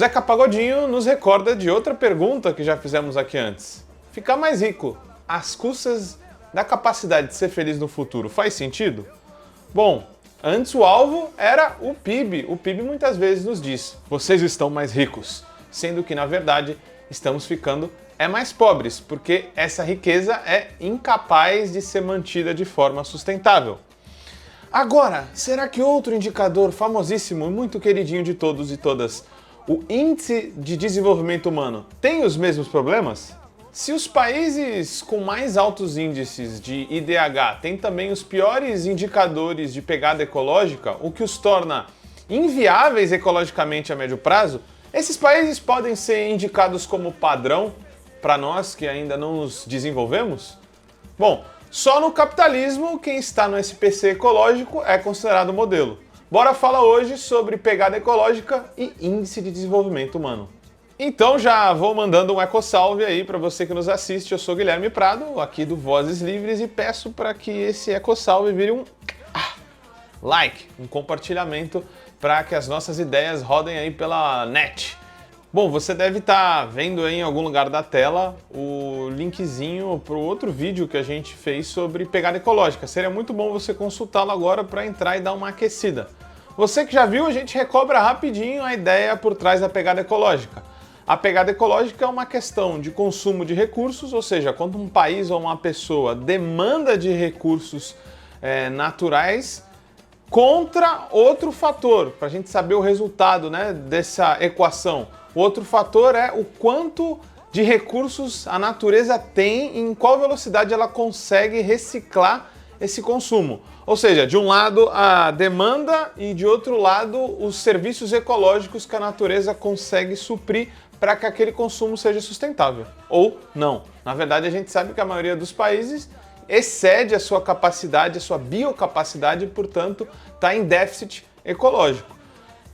Zeca Pagodinho nos recorda de outra pergunta que já fizemos aqui antes. Ficar mais rico às custas da capacidade de ser feliz no futuro faz sentido? Bom, antes o alvo era o PIB. O PIB muitas vezes nos diz: vocês estão mais ricos, sendo que na verdade estamos ficando mais pobres, porque essa riqueza é incapaz de ser mantida de forma sustentável. Agora, será que outro indicador famosíssimo e muito queridinho de todos e todas, o Índice de Desenvolvimento Humano, tem os mesmos problemas? Se os países com mais altos índices de IDH têm também os piores indicadores de pegada ecológica, o que os torna inviáveis ecologicamente a médio prazo, esses países podem ser indicados como padrão para nós que ainda não nos desenvolvemos? Bom, só no capitalismo quem está no SPC ecológico é considerado modelo. Bora falar hoje sobre pegada ecológica e índice de desenvolvimento humano. Então já vou mandando um ecosalve aí para você que nos assiste. Eu sou Guilherme Prado, aqui do Vozes Livres, e peço para que esse ecosalve vire um like, um compartilhamento para que as nossas ideias rodem aí pela net. Bom, você deve estar vendo aí em algum lugar da tela o linkzinho para o outro vídeo que a gente fez sobre pegada ecológica. Seria muito bom você consultá-lo agora para entrar e dar uma aquecida. Você que já viu, a gente recobra rapidinho a ideia por trás da pegada ecológica. A pegada ecológica é uma questão de consumo de recursos, ou seja, quando um país ou uma pessoa demanda de recursos naturais contra outro fator, para a gente saber o resultado, né, dessa equação. O outro fator é o quanto de recursos a natureza tem e em qual velocidade ela consegue reciclar esse consumo. Ou seja, de um lado a demanda e de outro lado os serviços ecológicos que a natureza consegue suprir para que aquele consumo seja sustentável. Ou não. Na verdade, a gente sabe que a maioria dos países excede a sua capacidade, a sua biocapacidade, e, portanto, está em déficit ecológico.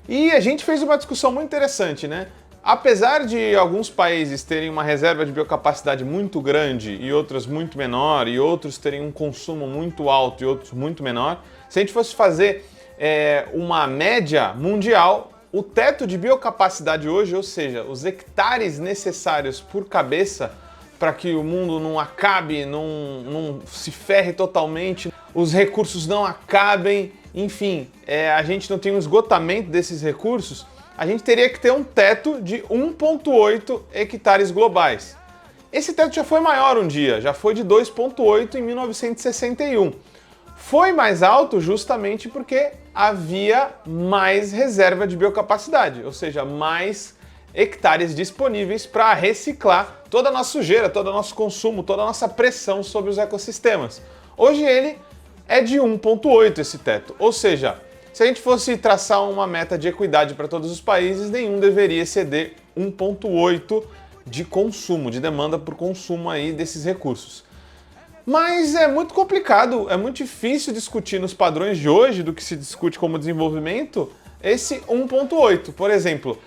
E a gente fez uma discussão muito interessante, né? Apesar de alguns países terem uma reserva de biocapacidade muito grande e outras muito menor, e outros terem um consumo muito alto e outros muito menor, se a gente fosse fazer uma média mundial, o teto de biocapacidade hoje, ou seja, os hectares necessários por cabeça para que o mundo não acabe, não se ferre totalmente, os recursos não acabem, enfim, a gente não tem um esgotamento desses recursos, a gente teria que ter um teto de 1,8 hectares globais. Esse teto já foi maior um dia, já foi de 2,8 em 1961. Foi mais alto justamente porque havia mais reserva de biocapacidade, ou seja, mais hectares disponíveis para reciclar toda a nossa sujeira, todo o nosso consumo, toda a nossa pressão sobre os ecossistemas. Hoje ele é de 1,8 esse teto, ou seja, se a gente fosse traçar uma meta de equidade para todos os países, nenhum deveria exceder 1,8 de consumo, de demanda por consumo aí desses recursos. Mas é muito complicado, é muito difícil discutir nos padrões de hoje do que se discute como desenvolvimento esse 1,8. Por exemplo,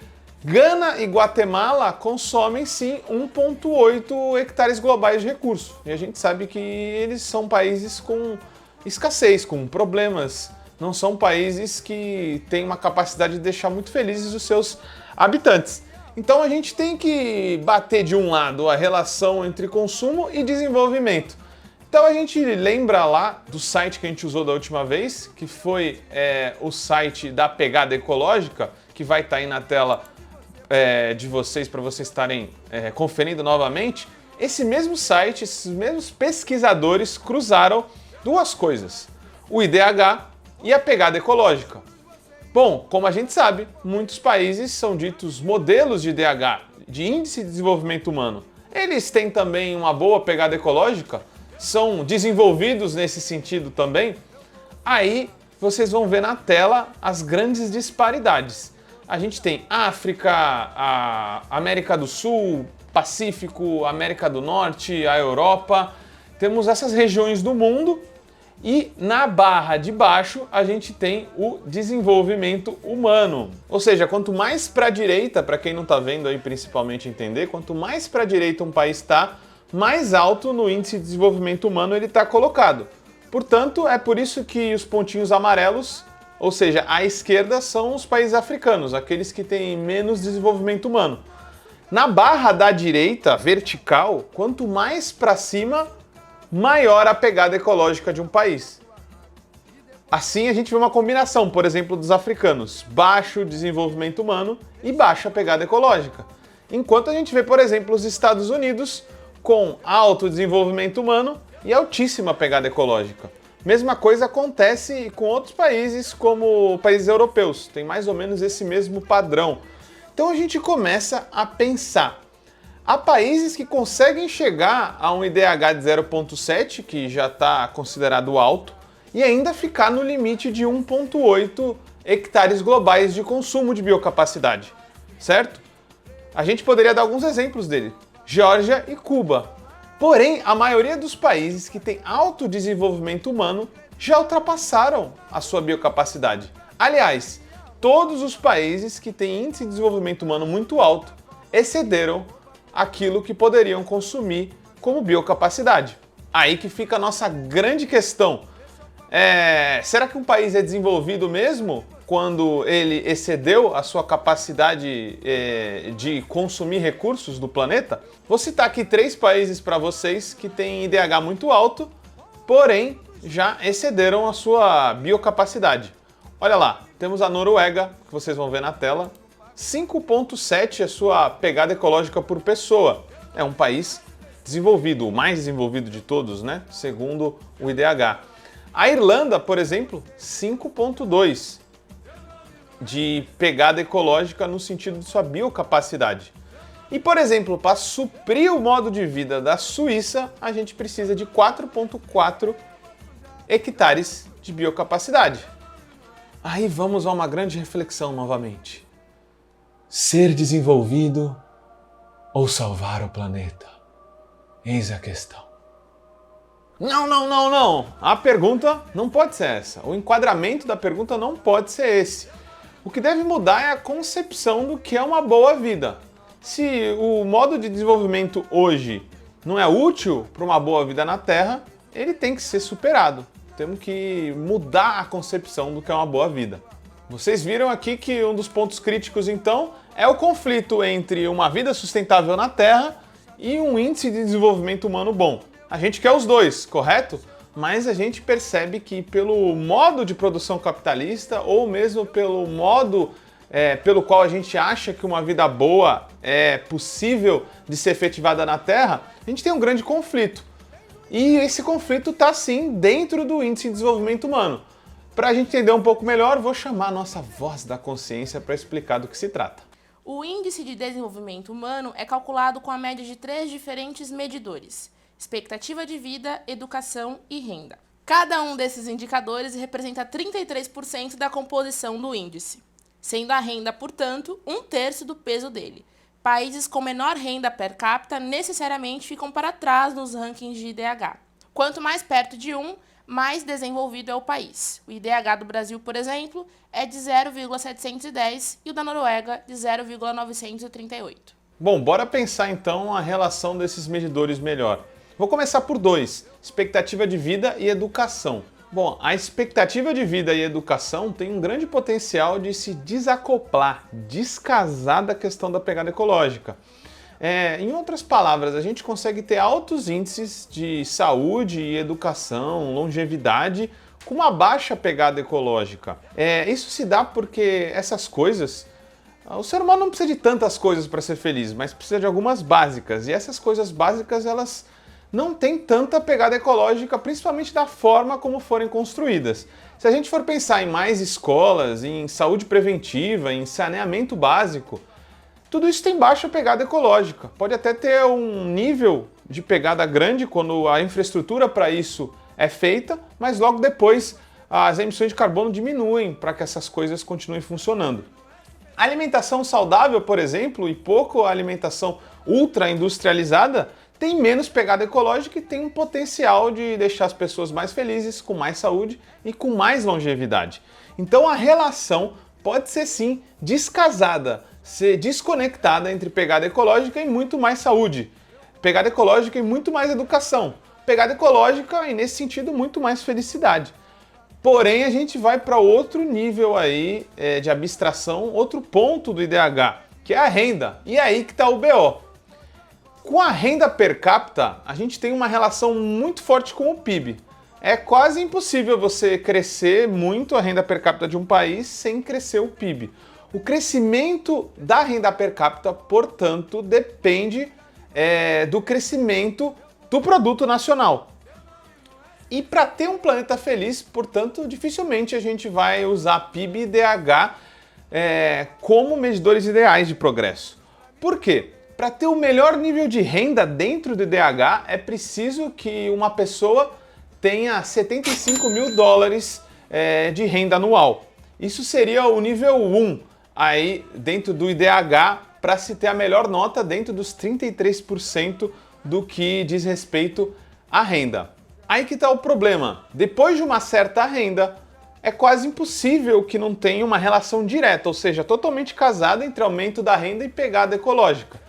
Gana e Guatemala consomem sim 1,8 hectares globais de recursos. E a gente sabe que eles são países com escassez, com problemas. Não são países que têm uma capacidade de deixar muito felizes os seus habitantes. Então a gente tem que bater de um lado a relação entre consumo e desenvolvimento. Então a gente lembra lá do site que a gente usou da última vez, que foi o site da Pegada Ecológica, que vai estar aí na tela de vocês para vocês estarem conferindo novamente. Esse mesmo site, esses mesmos pesquisadores cruzaram duas coisas: o IDH e a pegada ecológica. Bom, como a gente sabe, muitos países são ditos modelos de IDH, de Índice de Desenvolvimento Humano. Eles têm também uma boa pegada ecológica? São desenvolvidos nesse sentido também? Aí vocês vão ver na tela as grandes disparidades. A gente tem África, a América do Sul, Pacífico, América do Norte, a Europa. Temos essas regiões do mundo. E na barra de baixo a gente tem o desenvolvimento humano. Ou seja, quanto mais para a direita, para quem não está vendo aí principalmente entender, quanto mais para a direita um país está, mais alto no índice de desenvolvimento humano ele está colocado. Portanto, é por isso que os pontinhos amarelos Ou seja, à esquerda são os países africanos, aqueles que têm menos desenvolvimento humano. Na barra da direita, vertical, quanto mais para cima, maior a pegada ecológica de um país. Assim a gente vê uma combinação, por exemplo, dos africanos, baixo desenvolvimento humano e baixa pegada ecológica. Enquanto a gente vê, por exemplo, os Estados Unidos com alto desenvolvimento humano e altíssima pegada ecológica. Mesma coisa acontece com outros países, como países europeus, tem mais ou menos esse mesmo padrão. Então a gente começa a pensar. Há países que conseguem chegar a um IDH de 0,7, que já está considerado alto, e ainda ficar no limite de 1,8 hectares globais de consumo de biocapacidade, certo? A gente poderia dar alguns exemplos dele. Geórgia e Cuba. Porém, a maioria dos países que têm alto desenvolvimento humano já ultrapassaram a sua biocapacidade. Aliás, todos os países que têm índice de desenvolvimento humano muito alto excederam aquilo que poderiam consumir como biocapacidade. Aí que fica a nossa grande questão. Será que um país é desenvolvido mesmo quando ele excedeu a sua capacidade de consumir recursos do planeta? Vou citar aqui 3 países para vocês que têm IDH muito alto, porém já excederam a sua biocapacidade. Olha lá, temos a Noruega, que vocês vão ver na tela, 5,7 é a sua pegada ecológica por pessoa. É um país desenvolvido, o mais desenvolvido de todos, né? Segundo o IDH. A Irlanda, por exemplo, 5,2 de pegada ecológica no sentido de sua biocapacidade. E, por exemplo, para suprir o modo de vida da Suíça, a gente precisa de 4,4 hectares de biocapacidade. Aí vamos a uma grande reflexão novamente. Ser desenvolvido ou salvar o planeta? Eis a questão. Não. A pergunta não pode ser essa. O enquadramento da pergunta não pode ser esse. O que deve mudar é a concepção do que é uma boa vida. Se o modo de desenvolvimento hoje não é útil para uma boa vida na Terra, ele tem que ser superado. Temos que mudar a concepção do que é uma boa vida. Vocês viram aqui que um dos pontos críticos, então, é o conflito entre uma vida sustentável na Terra e um índice de desenvolvimento humano bom. A gente quer os dois, correto? Mas a gente percebe que pelo modo de produção capitalista ou mesmo pelo modo pelo qual a gente acha que uma vida boa é possível de ser efetivada na Terra, a gente tem um grande conflito. E esse conflito está sim dentro do índice de desenvolvimento humano. Para a gente entender um pouco melhor, vou chamar a nossa voz da consciência para explicar do que se trata. O índice de desenvolvimento humano é calculado com a média de 3 diferentes medidores: expectativa de vida, educação e renda. Cada um desses indicadores representa 33% da composição do índice, sendo a renda, portanto, 1/3 do peso dele. Países com menor renda per capita necessariamente ficam para trás nos rankings de IDH. Quanto mais perto de 1, mais desenvolvido é o país. O IDH do Brasil, por exemplo, é de 0,710 e o da Noruega de 0,938. Bom, bora pensar então a relação desses medidores melhor. Vou começar por 2, expectativa de vida e educação. Bom, a expectativa de vida e educação tem um grande potencial de se desacoplar, descasar da questão da pegada ecológica. Em outras palavras, a gente consegue ter altos índices de saúde e educação, longevidade, com uma baixa pegada ecológica. Isso se dá porque essas coisas... O ser humano não precisa de tantas coisas para ser feliz, mas precisa de algumas básicas. E essas coisas básicas, elas não têm tanta pegada ecológica, principalmente da forma como forem construídas. Se a gente for pensar em mais escolas, em saúde preventiva, em saneamento básico, tudo isso tem baixa pegada ecológica. Pode até ter um nível de pegada grande quando a infraestrutura para isso é feita, mas logo depois as emissões de carbono diminuem para que essas coisas continuem funcionando. A alimentação saudável, por exemplo, e pouco a alimentação ultra industrializada, tem menos pegada ecológica e tem um potencial de deixar as pessoas mais felizes, com mais saúde e com mais longevidade. Então a relação pode ser sim descasada, ser desconectada entre pegada ecológica e muito mais saúde, pegada ecológica e muito mais educação, pegada ecológica e nesse sentido muito mais felicidade. Porém, a gente vai para outro nível aí de abstração, outro ponto do IDH, que é a renda. E é aí que está o BO. Com a renda per capita, a gente tem uma relação muito forte com o PIB. É quase impossível você crescer muito a renda per capita de um país sem crescer o PIB. O crescimento da renda per capita, portanto, depende do crescimento do produto nacional. E para ter um planeta feliz, portanto, dificilmente a gente vai usar PIB e IDH como medidores ideais de progresso. Por quê? Para ter o melhor nível de renda dentro do IDH, é preciso que uma pessoa tenha 75 mil dólares de renda anual. Isso seria o nível 1 aí dentro do IDH para se ter a melhor nota dentro dos 33% do que diz respeito à renda. Aí que está o problema. Depois de uma certa renda, é quase impossível que não tenha uma relação direta, ou seja, totalmente casada entre aumento da renda e pegada ecológica.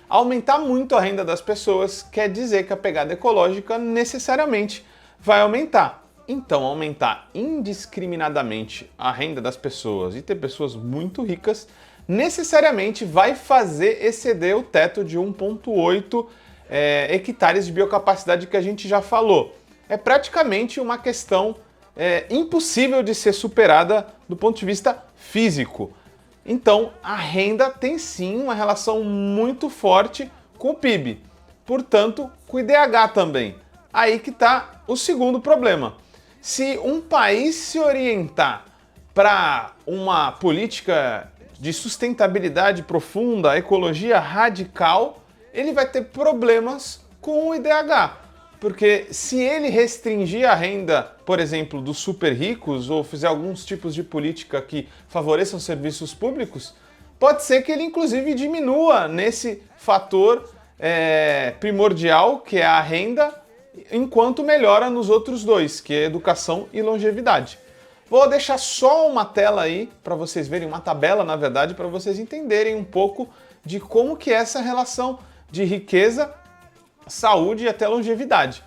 Aumentar muito a renda das pessoas quer dizer que a pegada ecológica necessariamente vai aumentar. Então, aumentar indiscriminadamente a renda das pessoas e ter pessoas muito ricas necessariamente vai fazer exceder o teto de 1,8 hectares de biocapacidade que a gente já falou. É praticamente uma questão impossível de ser superada do ponto de vista físico. Então, a renda tem sim uma relação muito forte com o PIB, portanto, com o IDH também. Aí que está o segundo problema. Se um país se orientar para uma política de sustentabilidade profunda, ecologia radical, ele vai ter problemas com o IDH. Porque se ele restringir a renda, por exemplo, dos super ricos ou fizer alguns tipos de política que favoreçam serviços públicos, pode ser que ele inclusive diminua nesse fator primordial, que é a renda, enquanto melhora nos outros dois, que é educação e longevidade. Vou deixar só uma tela aí para vocês verem, uma tabela, na verdade, para vocês entenderem um pouco de como que é essa relação de riqueza, saúde e até longevidade.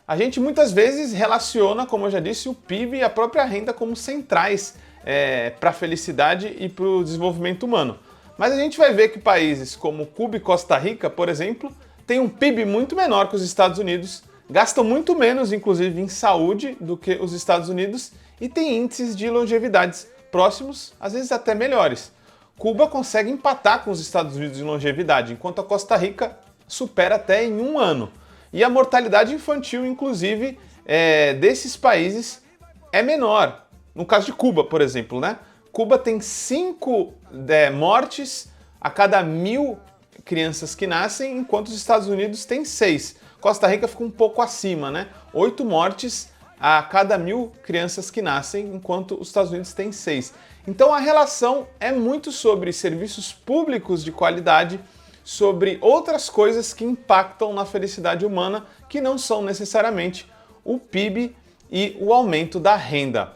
A gente muitas vezes relaciona, como eu já disse, o PIB e a própria renda como centrais para a felicidade e para o desenvolvimento humano. Mas a gente vai ver que países como Cuba e Costa Rica, por exemplo, têm um PIB muito menor que os Estados Unidos, gastam muito menos, inclusive, em saúde do que os Estados Unidos e têm índices de longevidades próximos, às vezes até melhores. Cuba consegue empatar com os Estados Unidos em longevidade, enquanto a Costa Rica supera até em 1 ano. E a mortalidade infantil, inclusive, desses países é menor. No caso de Cuba, por exemplo, né? Cuba tem 5 mortes a cada 1.000 crianças que nascem, enquanto os Estados Unidos têm 6. Costa Rica fica um pouco acima, né? 8 mortes a cada 1.000 crianças que nascem, enquanto os Estados Unidos têm 6. Então a relação é muito sobre serviços públicos de qualidade, sobre outras coisas que impactam na felicidade humana, que não são necessariamente o PIB e o aumento da renda.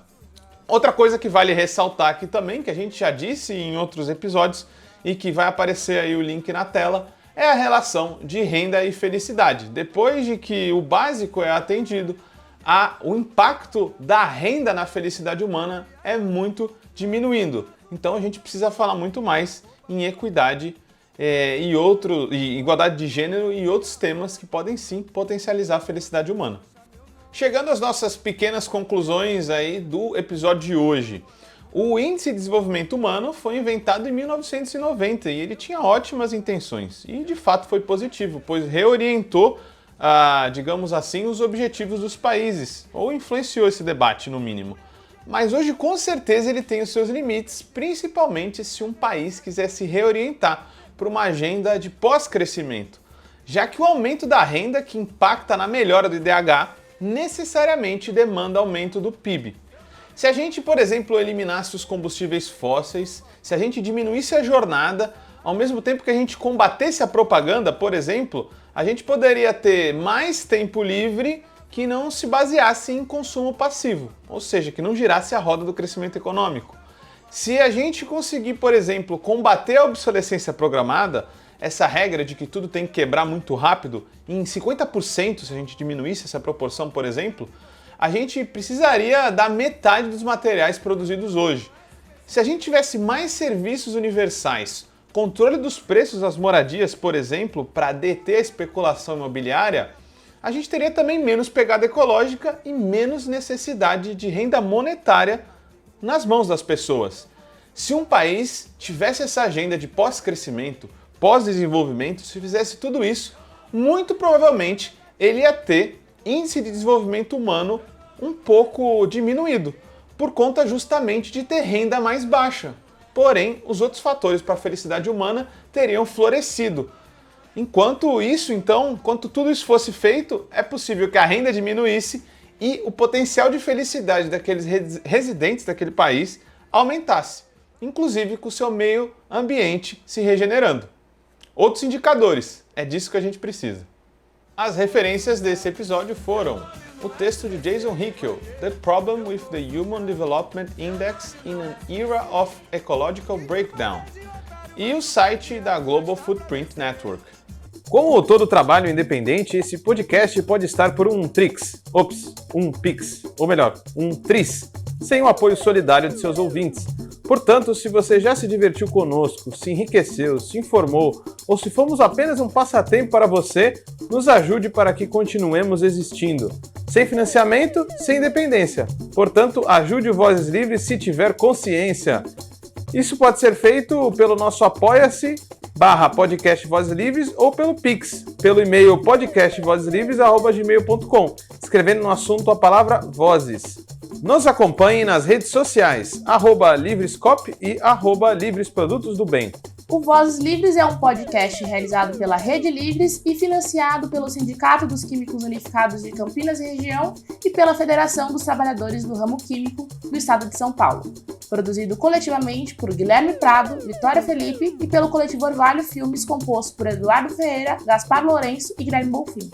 Outra coisa que vale ressaltar aqui também, que a gente já disse em outros episódios e que vai aparecer aí o link na tela, é a relação de renda e felicidade. Depois de que o básico é atendido, o impacto da renda na felicidade humana é muito diminuindo. Então a gente precisa falar muito mais em equidade e igualdade de gênero e outros temas que podem sim potencializar a felicidade humana. Chegando às nossas pequenas conclusões aí do episódio de hoje. O Índice de Desenvolvimento Humano foi inventado em 1990 e ele tinha ótimas intenções. E de fato foi positivo, pois reorientou, digamos assim, os objetivos dos países, ou influenciou esse debate no mínimo. Mas hoje com certeza ele tem os seus limites, principalmente se um país quiser se reorientar para uma agenda de pós-crescimento, já que o aumento da renda que impacta na melhora do IDH necessariamente demanda aumento do PIB. Se a gente, por exemplo, eliminasse os combustíveis fósseis, se a gente diminuísse a jornada, ao mesmo tempo que a gente combatesse a propaganda, por exemplo, a gente poderia ter mais tempo livre que não se baseasse em consumo passivo, ou seja, que não girasse a roda do crescimento econômico. Se a gente conseguir, por exemplo, combater a obsolescência programada, essa regra de que tudo tem que quebrar muito rápido, em 50%, se a gente diminuísse essa proporção, por exemplo, a gente precisaria da metade dos materiais produzidos hoje. Se a gente tivesse mais serviços universais, controle dos preços das moradias, por exemplo, para deter a especulação imobiliária, a gente teria também menos pegada ecológica e menos necessidade de renda monetária nas mãos das pessoas. Se um país tivesse essa agenda de pós-crescimento, pós-desenvolvimento, se fizesse tudo isso, muito provavelmente ele ia ter índice de desenvolvimento humano um pouco diminuído, por conta justamente de ter renda mais baixa. Porém, os outros fatores para a felicidade humana teriam florescido. Enquanto tudo isso fosse feito, é possível que a renda diminuísse e o potencial de felicidade daqueles residentes daquele país aumentasse, inclusive com o seu meio ambiente se regenerando. Outros indicadores, é disso que a gente precisa. As referências desse episódio foram o texto de Jason Hickel, The Problem with the Human Development Index in an Era of Ecological Breakdown, e o site da Global Footprint Network. Como todo trabalho independente, esse podcast pode estar por um Trix, um Pix, ou melhor, um Tris, sem o apoio solidário de seus ouvintes. Portanto, se você já se divertiu conosco, se enriqueceu, se informou, ou se fomos apenas um passatempo para você, nos ajude para que continuemos existindo. Sem financiamento, sem independência. Portanto, ajude o Vozes Livres se tiver consciência. Isso pode ser feito pelo nosso apoia-se/podcast Vozes Livres ou pelo Pix, pelo e-mail podcastvozeslivres@gmail.com, escrevendo no assunto a palavra Vozes. Nos acompanhe nas redes sociais, @Livrescop e @Livres Produtos do Bem. O Vozes Livres é um podcast realizado pela Rede Livres e financiado pelo Sindicato dos Químicos Unificados de Campinas e Região e pela Federação dos Trabalhadores do Ramo Químico do Estado de São Paulo. Produzido coletivamente por Guilherme Prado, Vitória Felipe e pelo coletivo Orvalho Filmes, composto por Eduardo Ferreira, Gaspar Lourenço e Guilherme Bonfim.